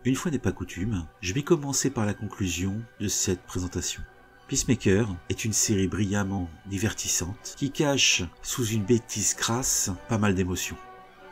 Une fois n'est pas coutume, je vais commencer par la conclusion de cette présentation. Peacemaker est une série brillamment divertissante qui cache sous une bêtise crasse pas mal d'émotions.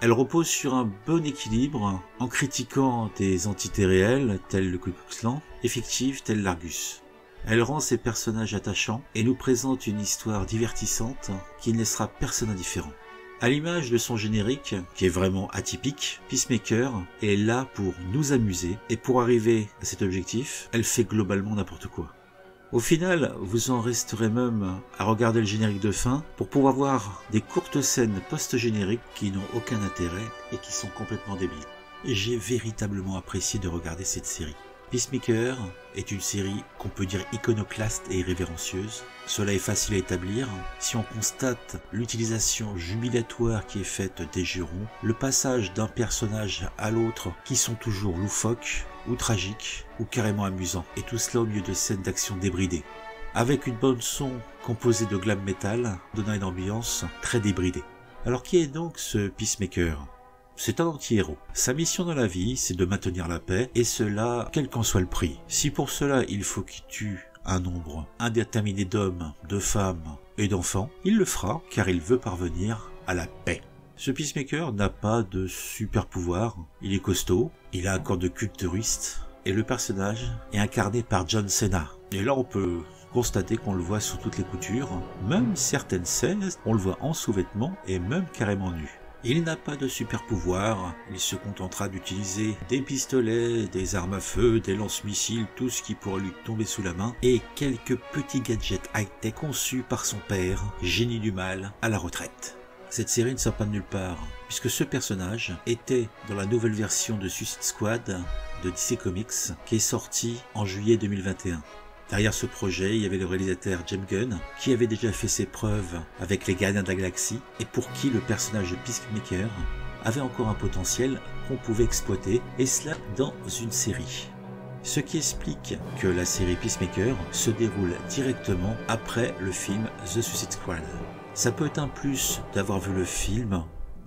Elle repose sur un bon équilibre en critiquant des entités réelles telles le Ku Klux Klan et fictives telles l'Argus. Elle rend ses personnages attachants et nous présente une histoire divertissante qui ne laissera personne indifférent. À l'image de son générique, qui est vraiment atypique, Peacemaker est là pour nous amuser et pour arriver à cet objectif, elle fait globalement n'importe quoi. Au final, vous en resterez même à regarder le générique de fin pour pouvoir voir des courtes scènes post-génériques qui n'ont aucun intérêt et qui sont complètement débiles. J'ai véritablement apprécié de regarder cette série. Peacemaker est une série qu'on peut dire iconoclaste et irrévérencieuse. Cela est facile à établir si on constate l'utilisation jubilatoire qui est faite des jurons, le passage d'un personnage à l'autre qui sont toujours loufoques, ou tragiques, ou carrément amusants, et tout cela au milieu de scènes d'action débridées, avec une bande son composée de glam metal, donnant une ambiance très débridée. Alors qui est donc ce Peacemaker ? C'est un anti-héros. Sa mission dans la vie, c'est de maintenir la paix, et cela, quel qu'en soit le prix. Si pour cela, il faut qu'il tue un nombre indéterminé d'hommes, de femmes et d'enfants, il le fera, car il veut parvenir à la paix. Ce Peacemaker n'a pas de super pouvoir, il est costaud, il a un corps de culturiste, et le personnage est incarné par John Cena. Et là, on peut constater qu'on le voit sous toutes les coutures, même certaines scènes, on le voit en sous-vêtements et même carrément nu. Il n'a pas de super pouvoir, il se contentera d'utiliser des pistolets, des armes à feu, des lance-missiles, tout ce qui pourrait lui tomber sous la main, et quelques petits gadgets high-tech conçus par son père, génie du mal, à la retraite. Cette série ne sort pas de nulle part, puisque ce personnage était dans la nouvelle version de Suicide Squad de DC Comics, qui est sortie en juillet 2021. Derrière ce projet, il y avait le réalisateur James Gunn, qui avait déjà fait ses preuves avec les Gardiens de la Galaxie, et pour qui le personnage de Peacemaker avait encore un potentiel qu'on pouvait exploiter, et cela dans une série. Ce qui explique que la série Peacemaker se déroule directement après le film The Suicide Squad. Ça peut être un plus d'avoir vu le film,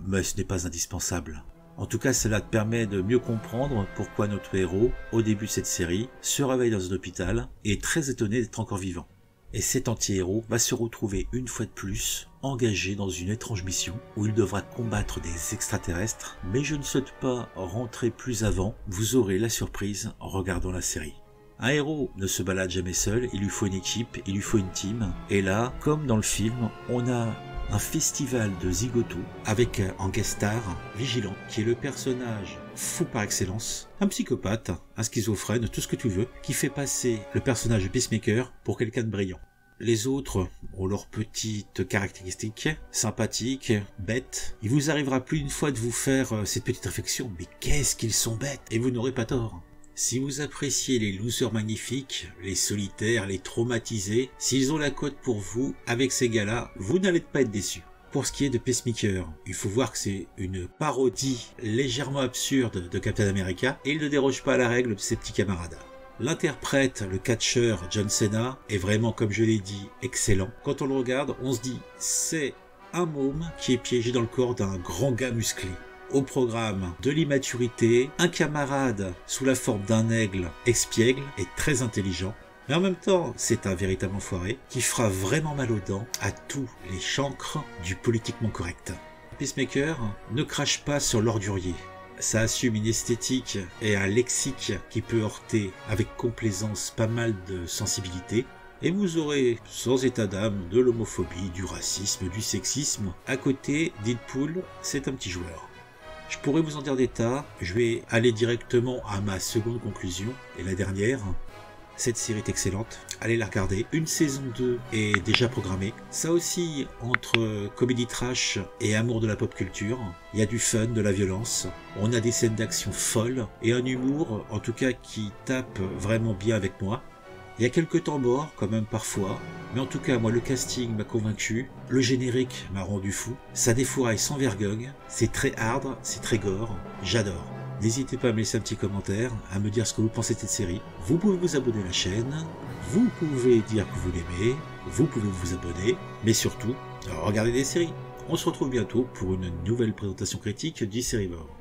mais ce n'est pas indispensable. En tout cas, cela te permet de mieux comprendre pourquoi notre héros, au début de cette série, se réveille dans un hôpital et est très étonné d'être encore vivant. Et cet anti-héros va se retrouver une fois de plus engagé dans une étrange mission où il devra combattre des extraterrestres, mais je ne souhaite pas rentrer plus avant, vous aurez la surprise en regardant la série. Un héros ne se balade jamais seul, il lui faut une équipe, il lui faut une team, et là, comme dans le film, on a un festival de zigotos avec en guest star Vigilant, qui est le personnage fou par excellence, un psychopathe, un schizophrène, tout ce que tu veux, qui fait passer le personnage de Peacemaker pour quelqu'un de brillant. Les autres ont leurs petites caractéristiques, sympathiques, bêtes. Il vous arrivera plus d'une fois de vous faire cette petite réflexion, mais qu'est-ce qu'ils sont bêtes, et vous n'aurez pas tort. Si vous appréciez les losers magnifiques, les solitaires, les traumatisés, s'ils ont la cote pour vous, avec ces gars-là, vous n'allez pas être déçus. Pour ce qui est de Peacemaker, il faut voir que c'est une parodie légèrement absurde de Captain America, et il ne déroge pas à la règle de ses petits camarades. L'interprète, le catcheur John Cena, est vraiment, comme je l'ai dit, excellent. Quand on le regarde, on se dit, c'est un môme qui est piégé dans le corps d'un grand gars musclé. Au programme de l'immaturité, un camarade sous la forme d'un aigle espiègle et très intelligent, mais en même temps c'est un véritable enfoiré qui fera vraiment mal aux dents à tous les chancres du politiquement correct. Peacemaker ne crache pas sur l'ordurier, ça assume une esthétique et un lexique qui peut heurter avec complaisance pas mal de sensibilité, et vous aurez, sans état d'âme, de l'homophobie, du racisme, du sexisme. À côté, Deadpool, c'est un petit joueur. Je pourrais vous en dire des tas, je vais aller directement à ma seconde conclusion, et la dernière. Cette série est excellente, allez la regarder. Une saison 2 est déjà programmée. Ça oscille entre comédie trash et amour de la pop culture. Il y a du fun, de la violence, on a des scènes d'action folles, et un humour, en tout cas, qui tape vraiment bien avec moi. Il y a quelques temps morts, quand même parfois, mais en tout cas, moi, le casting m'a convaincu, le générique m'a rendu fou, ça défouraille sans vergogne, c'est très hard, c'est très gore, j'adore. N'hésitez pas à me laisser un petit commentaire, à me dire ce que vous pensez de cette série. Vous pouvez vous abonner à la chaîne, vous pouvez dire que vous l'aimez, vous pouvez vous abonner, mais surtout, regardez des séries. On se retrouve bientôt pour une nouvelle présentation critique du Sérivore.